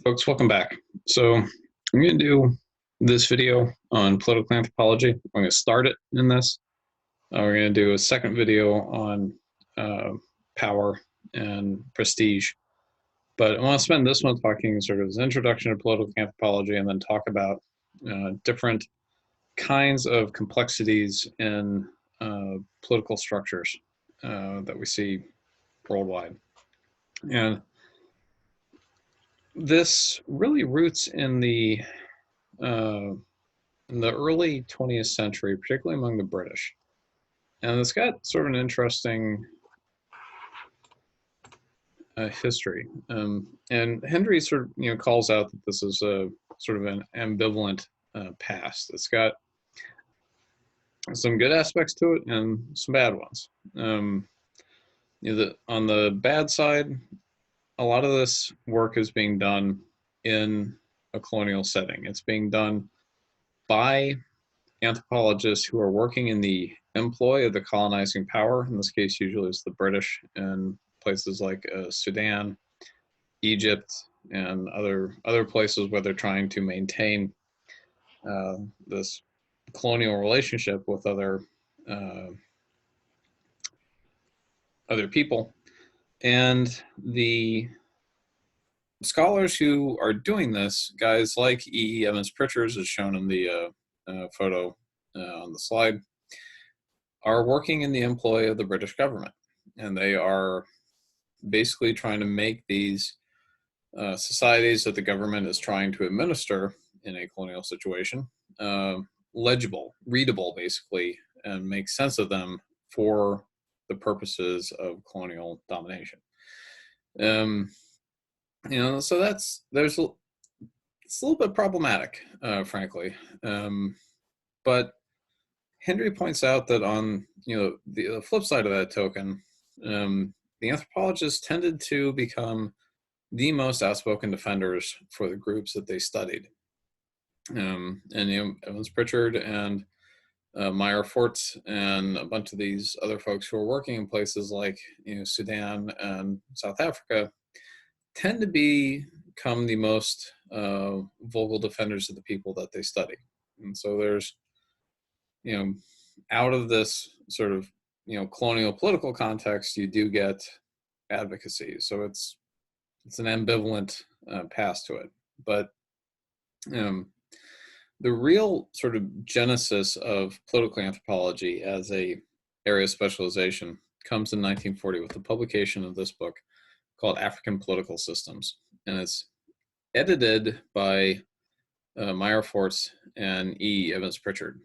Folks, welcome back. So I'm going to do this video on political anthropology. I'm going to start it in this. We're going to do a second video on power and prestige. But I want to spend this one talking sort of as an introduction to political anthropology and then talk about different kinds of complexities in political structures that we see worldwide. And this really roots in the early 20th century, particularly among the British. And it's got sort of an interesting history. And Hendry sort of, calls out that this is a sort of an ambivalent past. It's got some good aspects to it and some bad ones. On the bad side, a lot of this work is being done in a colonial setting. It's being done by anthropologists who are working in the employ of the colonizing power. In this case, usually it's the British, in places like Sudan, Egypt, and other places where they're trying to maintain this colonial relationship with other people. And the scholars who are doing this, guys like E. Evans Pritchard, as shown in the photo on the slide, are working in the employ of the British government. And they are basically trying to make these societies that the government is trying to administer in a colonial situation legible, readable, basically, and make sense of them for the purposes of colonial domination. So it's a little bit problematic, frankly. But Hendry points out that on the flip side of that token, the anthropologists tended to become the most outspoken defenders for the groups that they studied. Evans Pritchard and Meyer Forts and a bunch of these other folks who are working in places like Sudan and South Africa tend to become the most vocal defenders of the people that they study. And so there's out of this sort of colonial political context, you do get advocacy. So it's an ambivalent past to it. But the real sort of genesis of political anthropology as a area of specialization comes in 1940 with the publication of this book called African Political Systems. And it's edited by Meyer Forts and E. Evans Pritchard.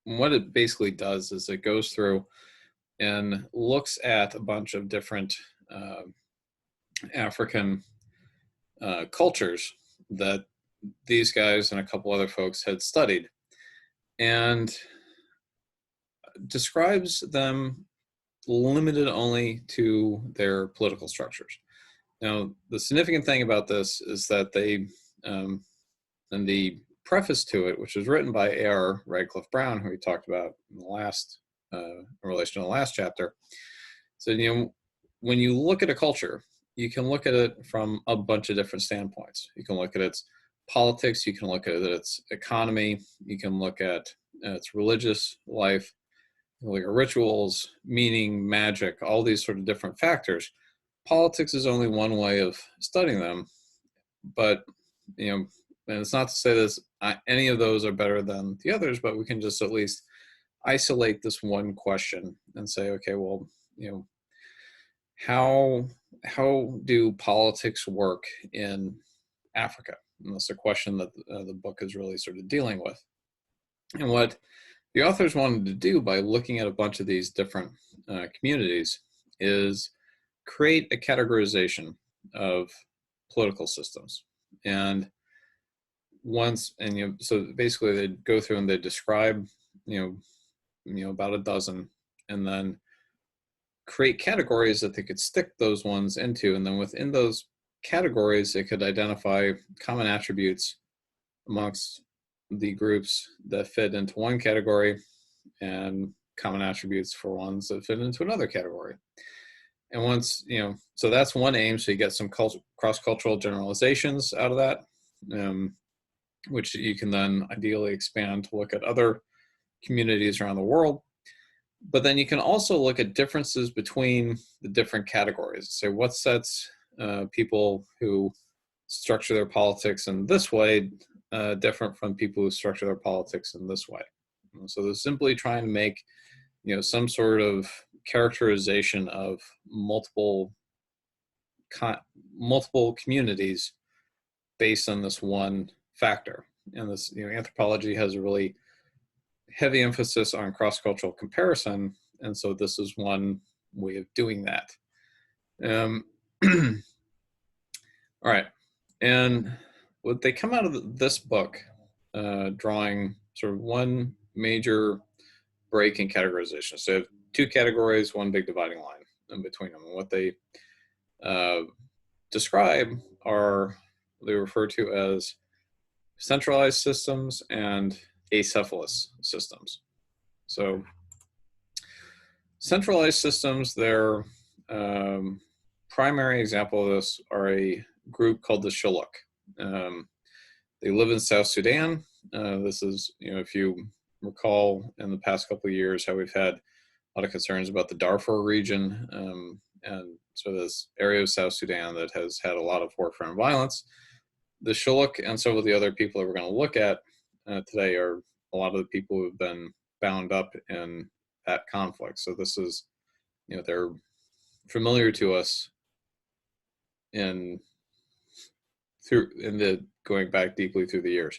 What it basically does is it goes through and looks at a bunch of different African cultures that these guys and a couple other folks had studied, and describes them limited only to their political structures. Now, the significant thing about this is that they, in the preface to it, which was written by A.R. Radcliffe Brown, who we talked about in the last, in relation to the last chapter, so when you look at a culture, you can look at it from a bunch of different standpoints. You can look at its politics, you can look at its economy, you can look at its religious life, you can look at rituals, meaning, magic, all these sort of different factors. Politics is only one way of studying them, but and it's not to say that any of those are better than the others, but we can just at least isolate this one question and say, okay, well, how do politics work in Africa? And that's a question that the book is really sort of dealing with. And what the authors wanted to do by looking at a bunch of these different communities is create a categorization of political systems. And so basically they go through and they describe, about a dozen, and then create categories that they could stick those ones into. And then within those categories, they could identify common attributes amongst the groups that fit into one category and common attributes for ones that fit into another category. And once, so that's one aim. So you get some cross-cultural generalizations out of that, which you can then ideally expand to look at other communities around the world. But then you can also look at differences between the different categories. So what sets people who structure their politics in this way different from people who structure their politics in this way. So they're simply trying to make, some sort of characterization of multiple communities based on this one factor. And this, anthropology has a really heavy emphasis on cross-cultural comparison, and so this is one way of doing that. All right, and what they come out of this book, drawing sort of one major break in categorization. So two categories, one big dividing line in between them. And what they describe are, they refer to as centralized systems and acephalous systems. So centralized systems, their primary example of this are a group called the Shilluk. They live in South Sudan. This is, if you recall in the past couple of years how we've had a lot of concerns about the Darfur region, and so this area of South Sudan that has had a lot of warfare and violence. The Shilluk and some of the other people that we're going to look at today are a lot of the people who have been bound up in that conflict. So this is, they're familiar to us in the going back deeply through the years.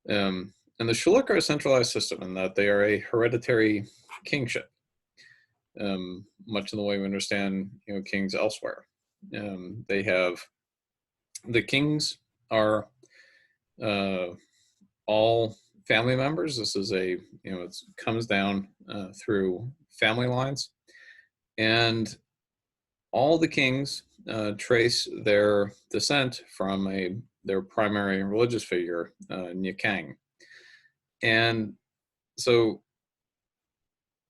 And the Shilluk are a centralized system in that they are a hereditary kingship, much in the way we understand, kings elsewhere. They have, the kings are all family members. This is a, it comes down through family lines, and all the kings trace their descent from their primary religious figure, Nyakang. And so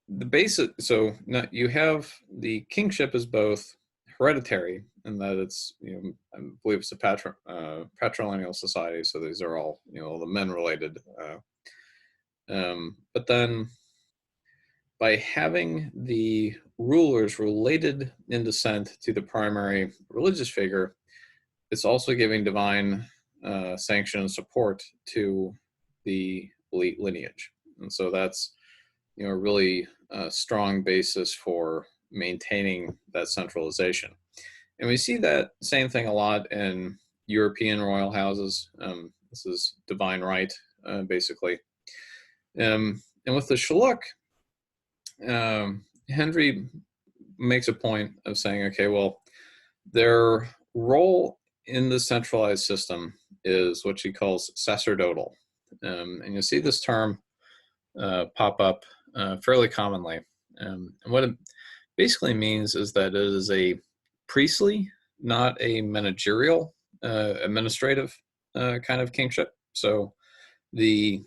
the basic, so now you have the kingship is both hereditary in that it's, I believe it's a patrilineal society. So these are all, the men related. But then by having the rulers related in descent to the primary religious figure, it's also giving divine sanction and support to the elite lineage. And so that's, a really strong basis for maintaining that centralization. And we see that same thing a lot in European royal houses. This is divine right, basically. And with the Shilluk, Hendry makes a point of saying, okay, well, their role in the centralized system is what she calls sacerdotal. And you'll see this term pop up fairly commonly. And what it basically means is that it is a priestly, not a managerial, administrative kind of kingship. So the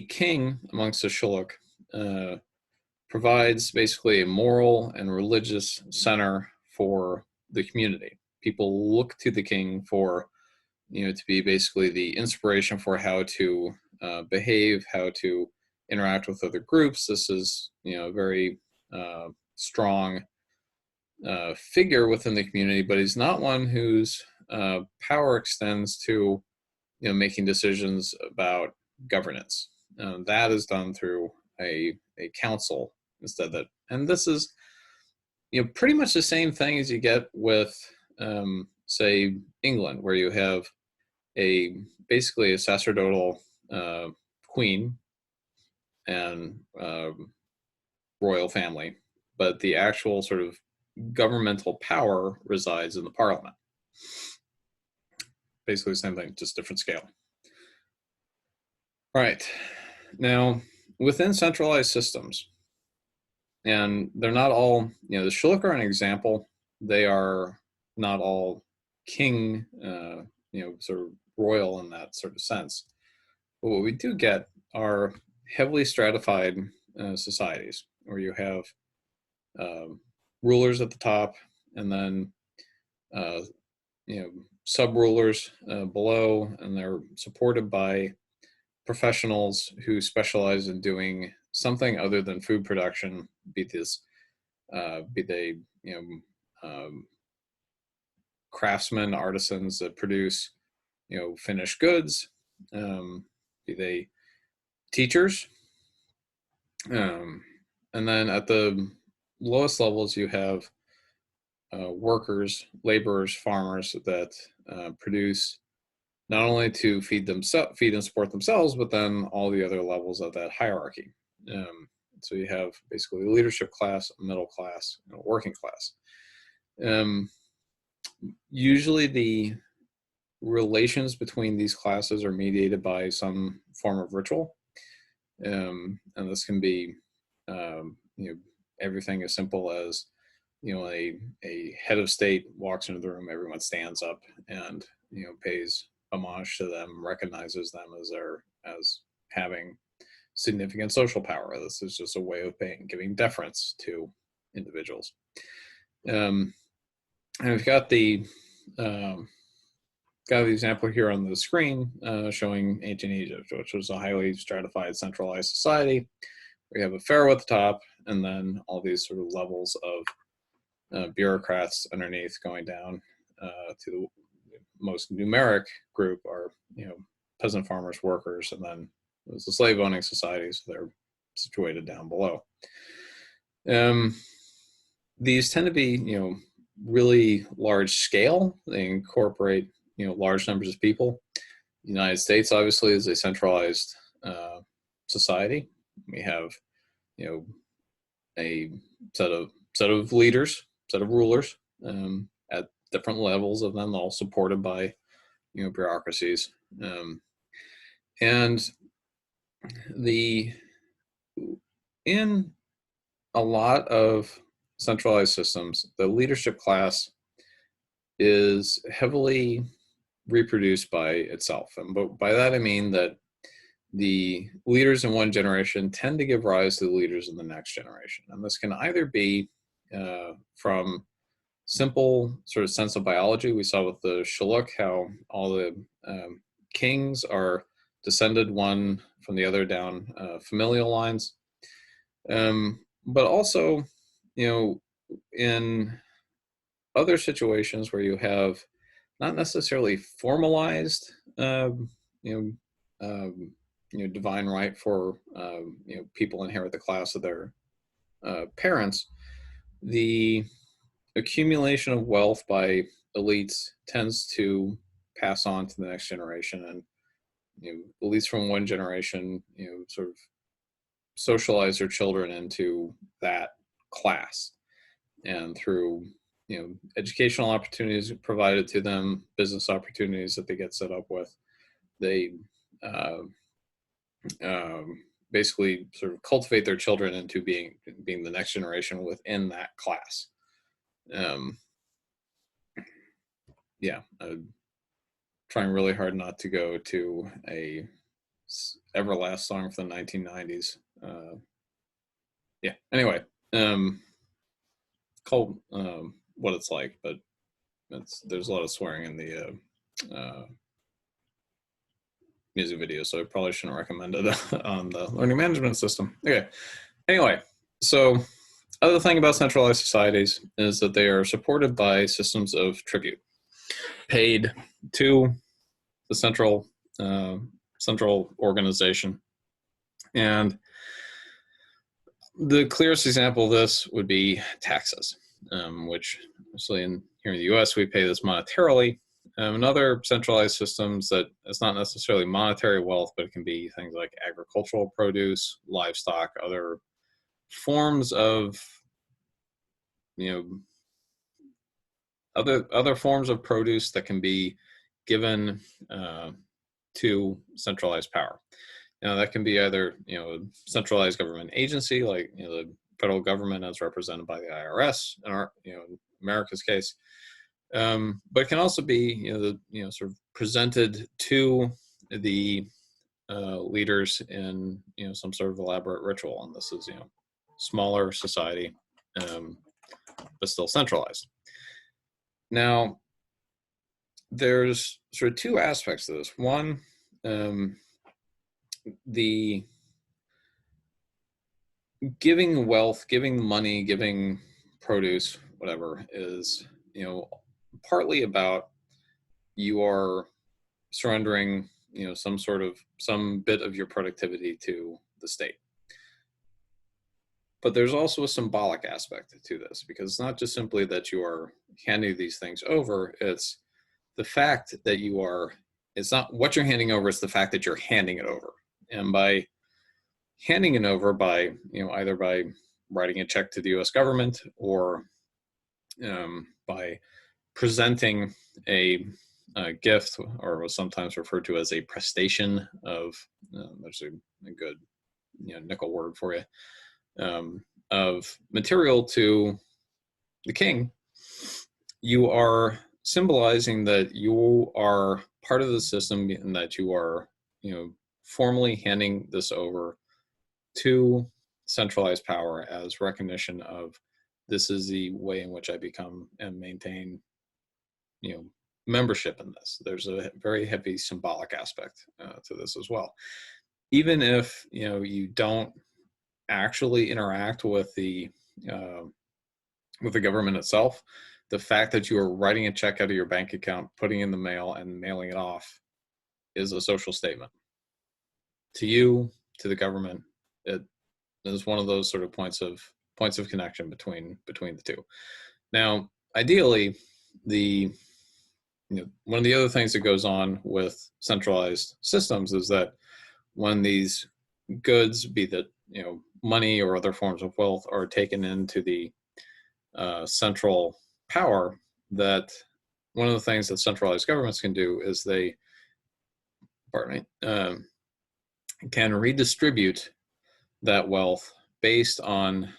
king amongst the Shilluk provides basically a moral and religious center for the community. People look to the king for, to be basically the inspiration for how to behave, how to interact with other groups. This is, a very strong figure within the community, but he's not one whose power extends to, making decisions about governance. That is done through a council instead. And this is, pretty much the same thing as you get with, say, England, where you have basically a sacerdotal queen and royal family, but the actual sort of governmental power resides in the parliament. Basically the same thing, just different scale. All right. Now, within centralized systems, and they're not all, the Shilluk are an example. They are not all king, sort of royal in that sort of sense. But what we do get are heavily stratified societies where you have rulers at the top, and then sub-rulers below, and they're supported by professionals who specialize in doing something other than food production, be they craftsmen, artisans that produce finished goods, be they teachers, and then at the lowest levels you have workers, laborers, farmers that produce not only to feed and support themselves, but then all the other levels of that hierarchy. So you have basically a leadership class, a middle class, and a working class. Usually the relations between these classes are mediated by some form of ritual. And this can be everything as simple as a head of state walks into the room, everyone stands up and pays homage to them, recognizes them as having significant social power. This is just a way of giving deference to individuals. And we've got the example here on the screen showing ancient Egypt, which was a highly stratified, centralized society. We have a pharaoh at the top, and then all these sort of levels of bureaucrats underneath, going down to the most numeric group are peasant farmers, workers, and then there's the slave owning society, so they're situated down below. These tend to be really large scale. They incorporate large numbers of people. The United States obviously is a centralized society. We have a set of leaders, set of rulers at different levels of them, all supported by bureaucracies. And in a lot of centralized systems, the leadership class is heavily reproduced by itself. And by that I mean that the leaders in one generation tend to give rise to the leaders in the next generation. And this can either be from simple sort of sense of biology. We saw with the Shilluk how all the kings are descended one from the other down familial lines. But also, in other situations where you have not necessarily formalized, divine right for people inherit the class of their parents, the accumulation of wealth by elites tends to pass on to the next generation, and elites from one generation sort of socialize their children into that class, and through educational opportunities provided to them, business opportunities that they get set up with, they basically sort of cultivate their children into being the next generation within that class. Trying really hard not to go to a Everlast song from the 1990s. Anyway, called What It's Like, but there's a lot of swearing in the music video, so I probably shouldn't recommend it on the learning management system. Okay, anyway, so other thing about centralized societies is that they are supported by systems of tribute paid to the central organization. And the clearest example of this would be taxes, which obviously here in the US we pay this monetarily. In other centralized systems that it's not necessarily monetary wealth, but it can be things like agricultural produce, livestock, other forms of other forms of produce that can be given to centralized power. That can be either a centralized government agency like the federal government as represented by the IRS in America's case, but it can also be sort of presented to the leaders in some sort of elaborate ritual. And this is smaller society but still centralized. Now, there's sort of two aspects to this. One, the giving wealth, giving money, giving produce, whatever, is, partly about you are surrendering, some bit of your productivity to the state. But there's also a symbolic aspect to this, because it's not just simply that you are handing these things over, it's the fact that it's not what you're handing over, it's the fact that you're handing it over. And by handing it over, by, either by writing a check to the US government, or by presenting a gift, or was sometimes referred to as a prestation of, there's a good nickel word for you, of material to the king, you are symbolizing that you are part of the system, and that you are, formally handing this over to centralized power as recognition of, this is the way in which I become and maintain, membership in this. There's a very heavy symbolic aspect to this as well. Even if, you don't actually interact with the government itself, the fact that you are writing a check out of your bank account, putting in the mail, and mailing it off is a social statement to you, to the government. It is one of those sort of points of connection between the two. Now, ideally, one of the other things that goes on with centralized systems is that when these goods, be that money or other forms of wealth, are taken into the central power, that one of the things that centralized governments can do is they, can redistribute that wealth based on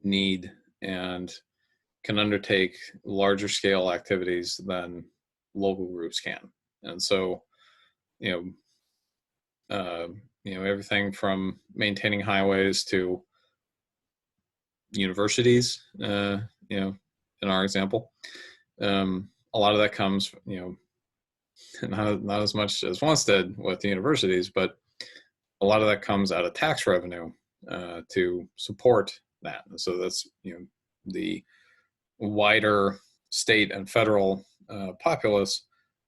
need, and can undertake larger scale activities than local groups can. And so, everything from maintaining highways to universities, in our example, a lot of that comes, not as much as once did with the universities, but a lot of that comes out of tax revenue to support that. And so that's, the wider state and federal populace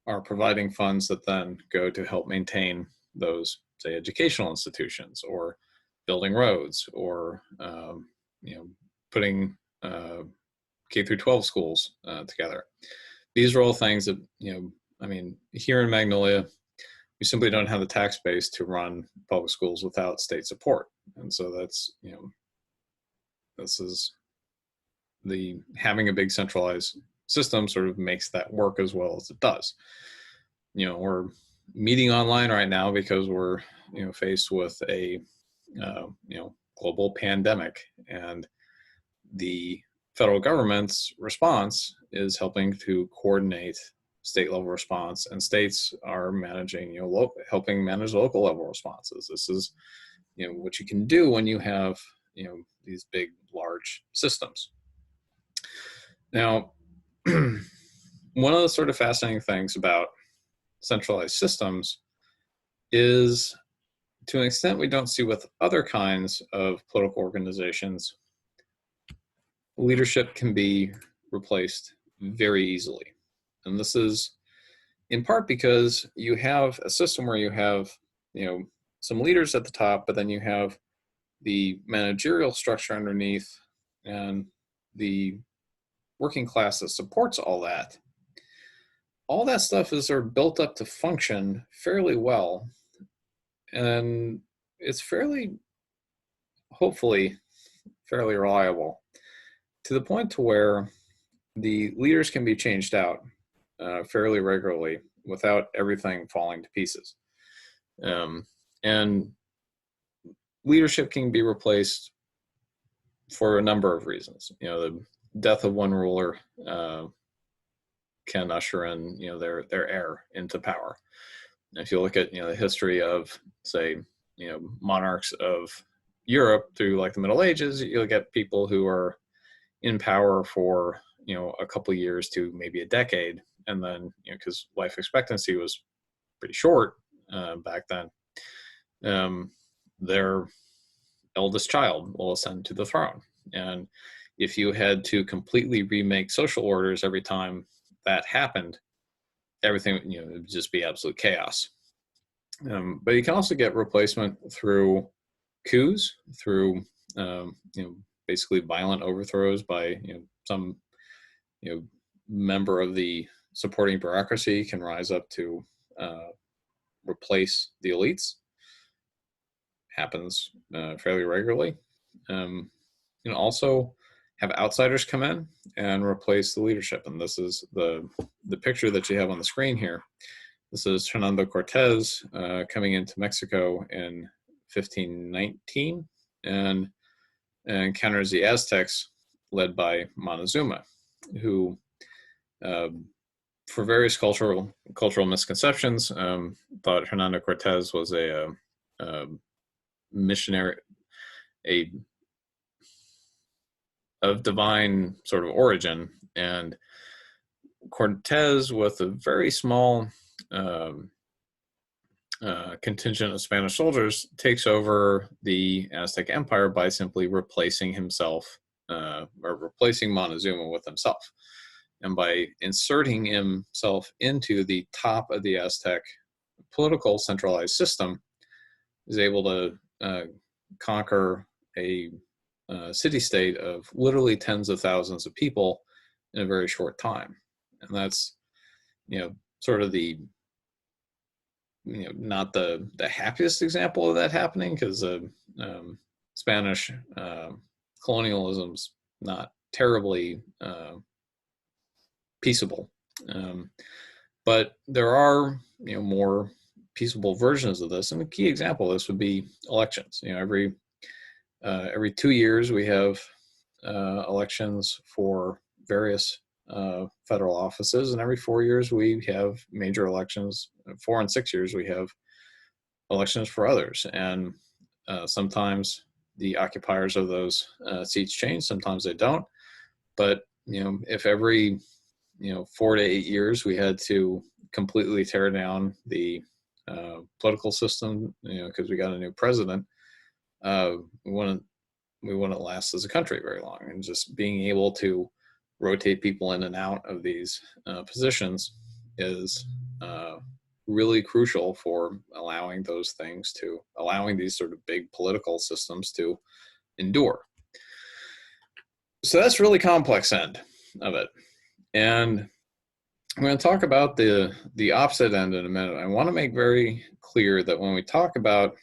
are providing funds that then go to help maintain those, say, educational institutions, or building roads, or putting K through 12 schools together. These are all things that, here in Magnolia, we simply don't have the tax base to run public schools without state support. And so that's, this is having a big centralized system sort of makes that work as well as it does. We're meeting online right now because we're, faced with a, global pandemic, and the federal government's response is helping to coordinate state level response, and states are managing, helping manage local level responses. This is, what you can do when you have, these big, large systems. Now, one of the sort of fascinating things about centralized systems is, to an extent we don't see with other kinds of political organizations, leadership can be replaced very easily. And this is in part because you have a system where you have, some leaders at the top, but then you have the managerial structure underneath, and the working class that supports all that. All that stuff is sort of built up to function fairly well, and it's hopefully fairly reliable, to the point to where the leaders can be changed out fairly regularly without everything falling to pieces. And leadership can be replaced for a number of reasons. The death of one ruler can usher in, their heir into power. And if you look at, the history of, say, monarchs of Europe through like the Middle Ages, you'll get people who are, in power for, a couple of years to maybe a decade, and then, because life expectancy was pretty short back then, their eldest child will ascend to the throne. And if you had to completely remake social orders every time that happened, everything, it would just be absolute chaos. But you can also get replacement through coups, through basically violent overthrows by some member of the supporting bureaucracy can rise up to replace the elites. Happens fairly regularly. You can also have outsiders come in and replace the leadership, and this is the picture that you have on the screen here. This is Hernando Cortez coming into Mexico in 1519 and encounters the Aztecs led by Montezuma, who, for various cultural misconceptions, thought Hernando Cortez was a missionary, of divine sort of origin, and Cortez, with a very small contingent of Spanish soldiers, takes over the Aztec Empire by simply replacing himself, or replacing Montezuma with himself, and by inserting himself into the top of the Aztec political centralized system, is able to conquer a city-state of literally tens of thousands of people in a very short time. And that's, sort of the, not the happiest example of that happening, because Spanish colonialism's not terribly peaceable. But there are, more peaceable versions of this. And a key example of this would be elections. Every 2 years we have elections for various federal offices, and every 4 years we have major elections. 4 and 6 years we have elections for others, and sometimes the occupiers of those seats change, sometimes they don't. But if every 4 to 8 years we had to completely tear down the political system, because we got a new president, we wouldn't last as a country very long. And just being able to rotate people in and out of these positions is really crucial for allowing these sort of big political systems to endure. So that's really complex end of it. And I'm going to talk about the opposite end in a minute. I want to make very clear that when we talk about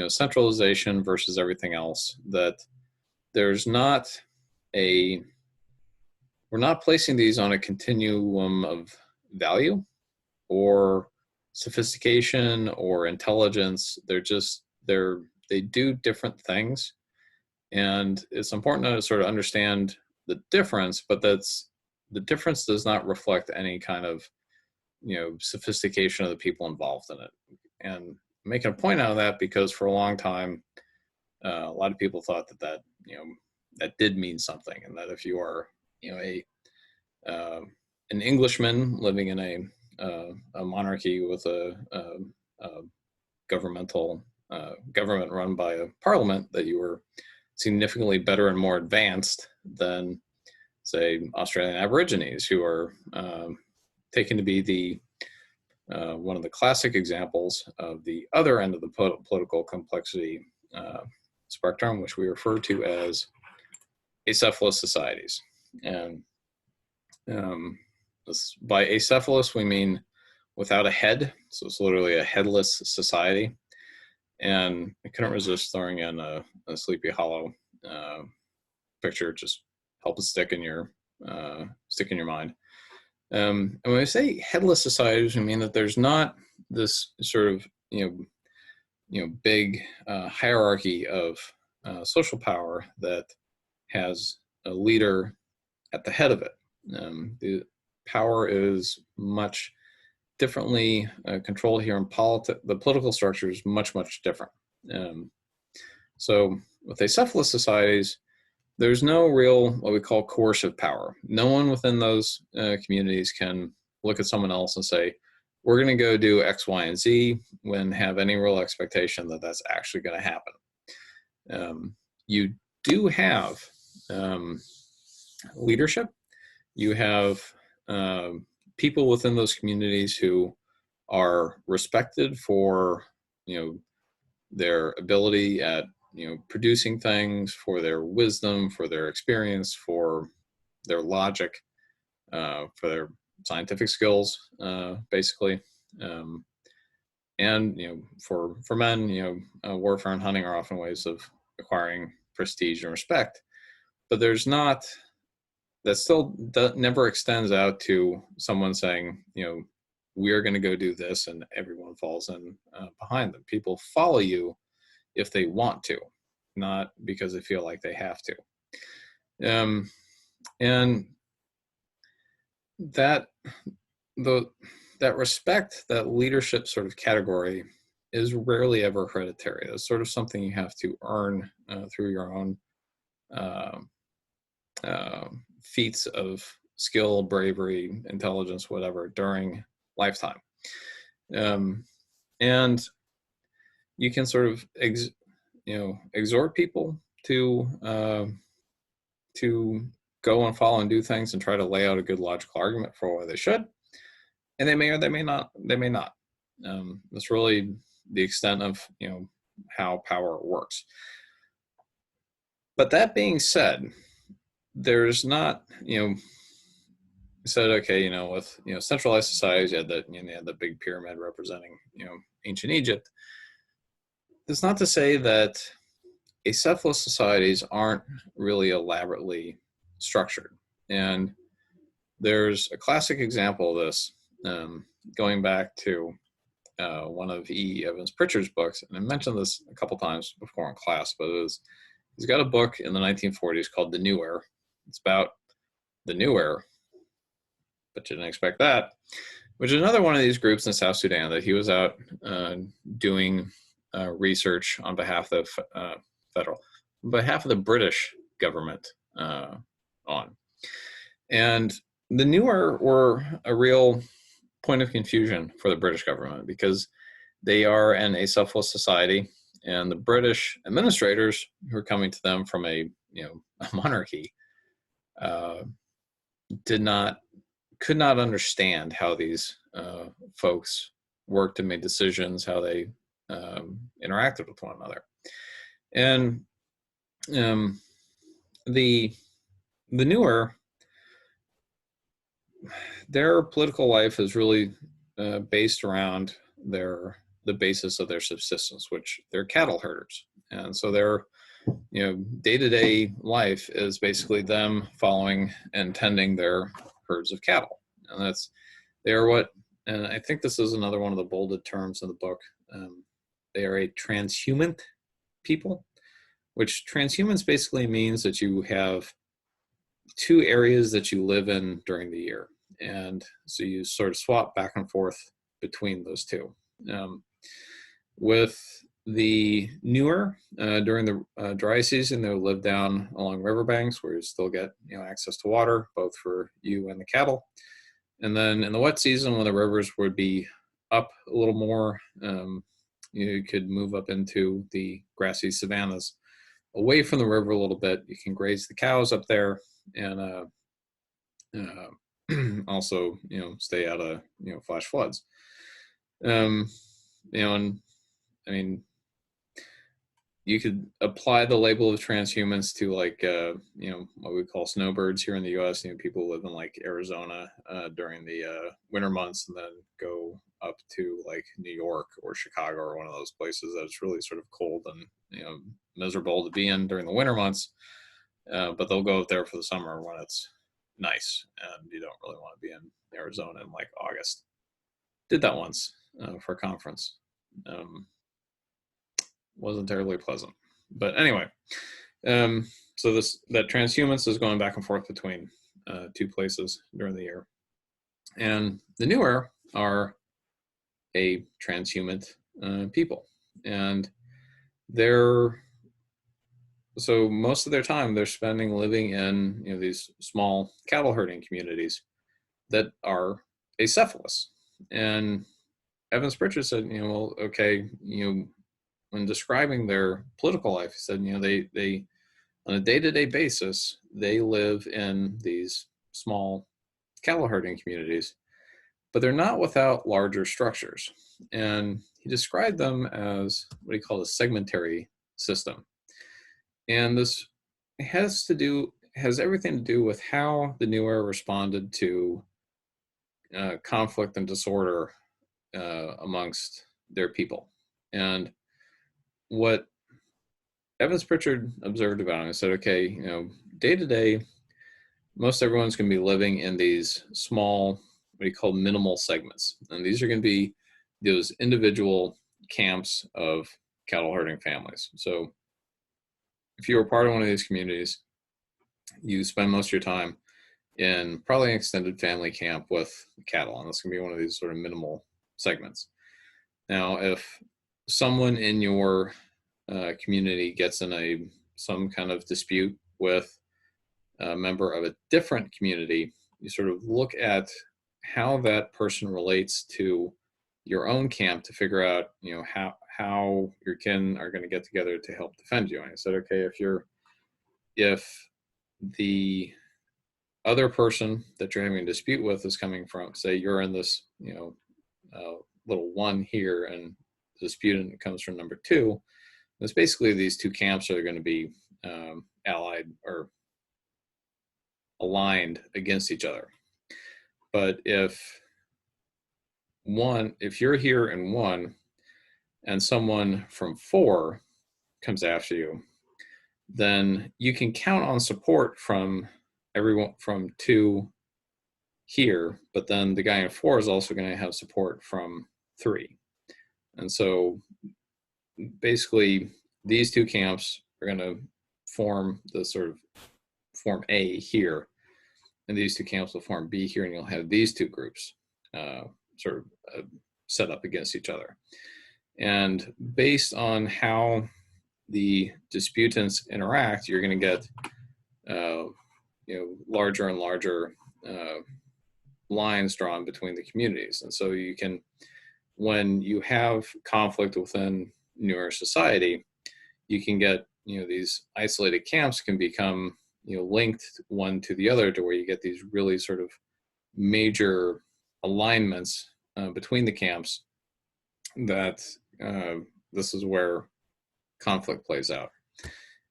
centralization versus everything else, that we're not placing these on a continuum of value or sophistication or intelligence. They do different things, and it's important to sort of understand the difference, but the difference does not reflect any kind of sophistication of the people involved in it. And I'm making a point out of that because for a long time a lot of people thought that that did mean something, and that if you are an Englishman living in a monarchy with a government run by a parliament, that you were significantly better and more advanced than, say, Australian Aborigines, who are taken to be the one of the classic examples of the other end of the political complexity spectrum, which we refer to as acephalous societies. And by acephalous, we mean without a head. So it's literally a headless society. And I couldn't resist throwing in a Sleepy Hollow picture, just help it stick in your mind. And when we say headless societies, we mean that there's not this sort of big hierarchy of social power that has a leader at the head of it. The power is much differently controlled here in politics. The political structure is much, much different. So with acephalous societies, there's no real, what we call coercive power. No one within those communities can look at someone else and say, we're going to go do X, Y, and Z, when have any real expectation that that's actually going to happen. You do have leadership. You have people within those communities who are respected for, their ability at, producing things, for their wisdom, for their experience, for their logic, for their scientific skills, basically. And, for men, warfare and hunting are often ways of acquiring prestige and respect. But there's not, that still never extends out to someone saying, we're going to go do this, and everyone falls in behind them. People follow you if they want to, not because they feel like they have to. And that that respect, that leadership sort of category, is rarely ever hereditary. It's sort of something you have to earn through your own feats of skill, bravery, intelligence, whatever, during lifetime. And you can sort of exhort people to go and follow and do things and try to lay out a good logical argument for why they should, and they may or they may not. That's really the extent of how power works. But that being said, there's not, said, okay, with centralized societies, you had the big pyramid representing ancient Egypt. That's not to say that acephalous societies aren't really elaborately structured. And there's a classic example of this, going back to one of E. Evans Pritchard's books, and I mentioned this a couple times before in class, but he's got a book in the 1940s called The New Era. It's about the New Era, but you didn't expect that, which is another one of these groups in South Sudan that he was out doing research on behalf of the British government on. And the New Era were a real point of confusion for the British government, because they are an acephalous society, and the British administrators who are coming to them from a monarchy could not understand how these folks worked and made decisions, how they interacted with one another. And the New Era, their political life is really based around the basis of their subsistence, which they're cattle herders. And so their day-to-day life is basically them following and tending their herds of cattle. And and I think this is another one of the bolded terms in the book. They are a transhumant people, which transhumance basically means that you have two areas that you live in during the year. And so you sort of swap back and forth between those two. With the New Era, during the dry season, they'll live down along riverbanks where you still get access to water, both for you and the cattle. And then in the wet season, when the rivers would be up a little more, you could move up into the grassy savannas away from the river a little bit. You can graze the cows up there, and also stay out of flash floods. And I mean, you could apply the label of transhumans to what we call snowbirds here in the U.S. People who live in like Arizona during the winter months, and then go up to like New York or Chicago or one of those places that's really sort of cold and miserable to be in during the winter months. But they'll go up there for the summer when it's nice, and you don't really want to be in Arizona in like August. Did that once for a conference. Wasn't terribly pleasant, but anyway. So that transhumance is going back and forth between two places during the year, and the New Era are a transhumant people, and their so most of their time they're spending living in, these small cattle herding communities that are acephalous. And Evans Pritchard said, well, okay, when describing their political life, he said, they on a day-to-day basis, they live in these small cattle herding communities, but they're not without larger structures. And he described them as what he called a segmentary system. And this has everything to do with how the New Era responded to conflict and disorder amongst their people. And what Evans Pritchard observed about him, he said, okay, day to day, most everyone's going to be living in these small, what he called minimal segments. And these are going to be those individual camps of cattle herding families. So if you were part of one of these communities, you spend most of your time in probably an extended family camp with cattle, and that's going to be one of these sort of minimal segments. Now, if someone in your community gets in some kind of dispute with a member of a different community, you sort of look at how that person relates to your own camp to figure out, how your kin are going to get together to help defend you. And I said, okay, if the other person that you're having a dispute with is coming from, say, you're in this, little one here, and the disputant comes from number two, it's basically these two camps are going to be allied or aligned against each other. But if you're here in one and someone from four comes after you, then you can count on support from everyone from two here, but then the guy in four is also going to have support from three. And so basically these two camps are going to form A here, and these two camps will form B here, and you'll have these two groups set up against each other. And based on how the disputants interact, you're going to get larger and larger lines drawn between the communities. And so you can, when you have conflict within newer society, you can get, these isolated camps can become, linked one to the other, to where you get these really sort of major alignments between the camps, that this is where conflict plays out.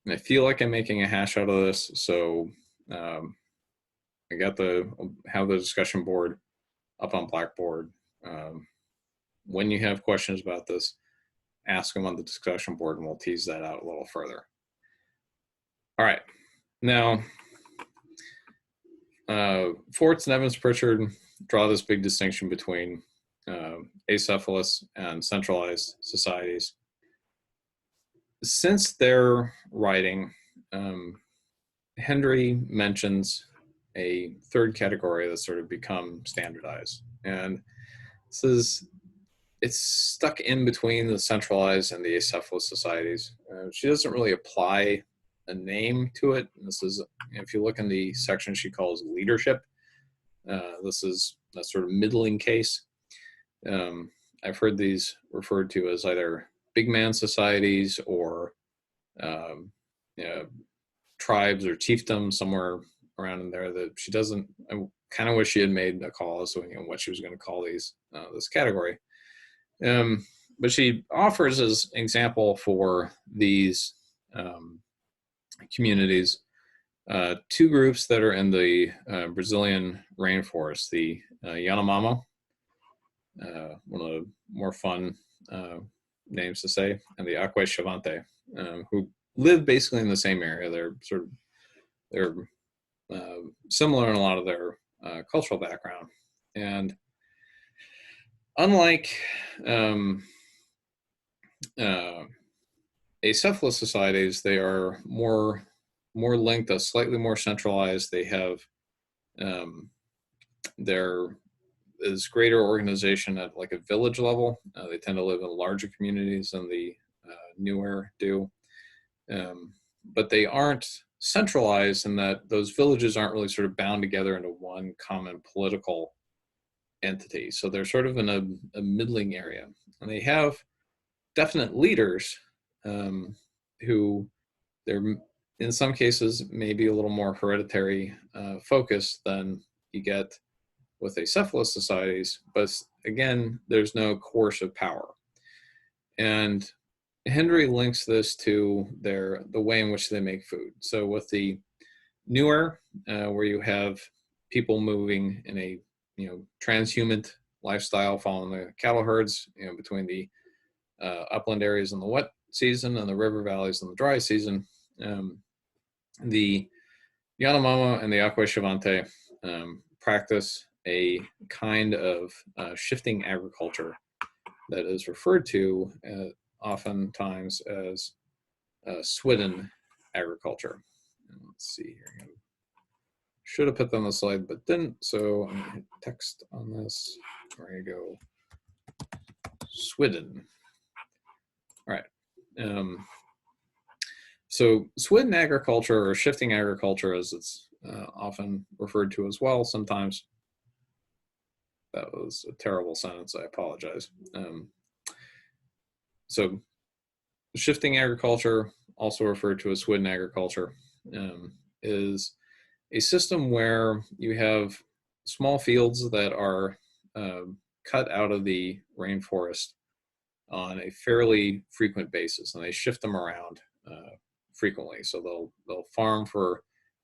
And I feel like I'm making a hash out of this, so I got have the discussion board up on Blackboard. When you have questions about this, ask them on the discussion board, and we'll tease that out a little further. All right. Now, Forts and Evans Pritchard draw this big distinction between acephalous and centralized societies. Since their writing, Hendry mentions a third category that's sort of become standardized. And it's stuck in between the centralized and the acephalous societies. She doesn't really apply a name to it. This is, if you look in the section she calls leadership, this is a sort of middling case. I've heard these referred to as either big man societies or tribes or chiefdoms, somewhere around in there, that she doesn't. I kind of wish she had made a call as to what she was going to call these this category. But she offers as example for these communities two groups that are in the Brazilian rainforest, the Yanomamo, one of the more fun names to say, and the Aqua Chavante, who live basically in the same area. They're similar in a lot of their cultural background. And unlike acephalous societies, they are more linked, slightly more centralized. They have there is greater organization at like a village level. They tend to live in larger communities than the newer do. but they aren't centralized in that those villages aren't really sort of bound together into one common political entity. So they're sort of in a middling area, and they have definite leaders who they're in some cases maybe a little more hereditary focused than you get with acephalous societies, but again, there's no coercive power. And Hendry links this to the way in which they make food. So with the newer, where you have people moving in a transhumant lifestyle, following the cattle herds, between the upland areas in the wet season and the river valleys in the dry season, the Yanomamo and the Aquashivante practice a kind of shifting agriculture that is referred to oftentimes as swidden agriculture. And let's see here. Should have put that on the slide, but didn't. So I'm going to hit text on this. We're going to go swidden. All right. So swidden agriculture, or shifting agriculture as it's often referred to as well sometimes. That was a terrible sentence. I apologize. So shifting agriculture, also referred to as swidden agriculture, is a system where you have small fields that are cut out of the rainforest on a fairly frequent basis, and they shift them around frequently. So they'll farm for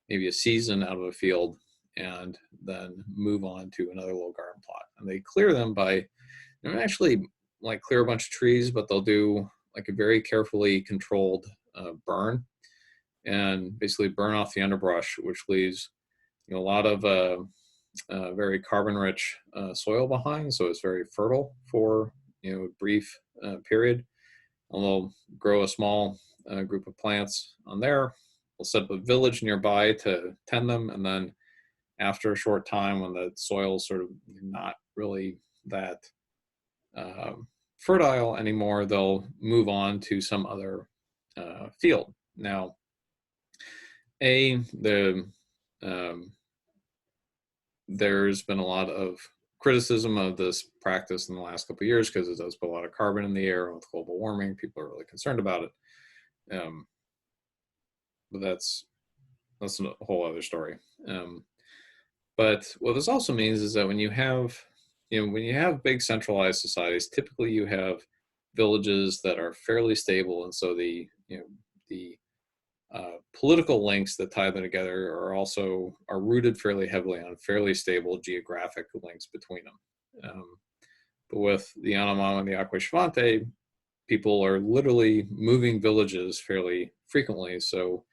maybe a season out of a field and then move on to another little garden plot. And they clear them by, they don't actually like clear a bunch of trees, but they'll do like a very carefully controlled burn, and basically burn off the underbrush, which leaves a lot of very carbon-rich soil behind. So it's very fertile for a brief period. And they'll grow a small group of plants on there. They'll set up a village nearby to tend them, and then after a short time, when the soil's sort of not really that fertile anymore, they'll move on to some other field. Now, there's been a lot of criticism of this practice in the last couple of years because it does put a lot of carbon in the air. With global warming, people are really concerned about it. But that's a whole other story. But what this also means is that when you have big centralized societies, typically you have villages that are fairly stable, and so the political links that tie them together are rooted fairly heavily on fairly stable geographic links between them. But with the Yanomamo and the Aquashivante, people are literally moving villages fairly frequently, so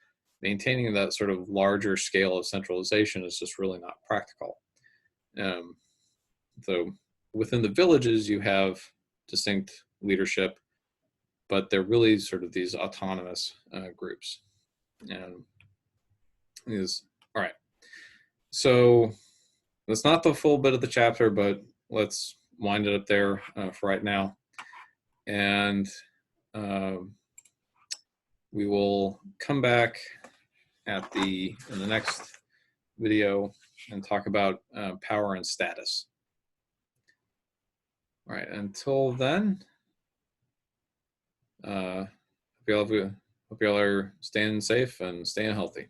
maintaining that sort of larger scale of centralization is just really not practical. So within the villages, you have distinct leadership, but they're really sort of these autonomous groups. All right. So that's not the full bit of the chapter, but let's wind it up there for right now. And we will come back in the next video and talk about power and status. All right, until then, hope y'all are staying safe and staying healthy.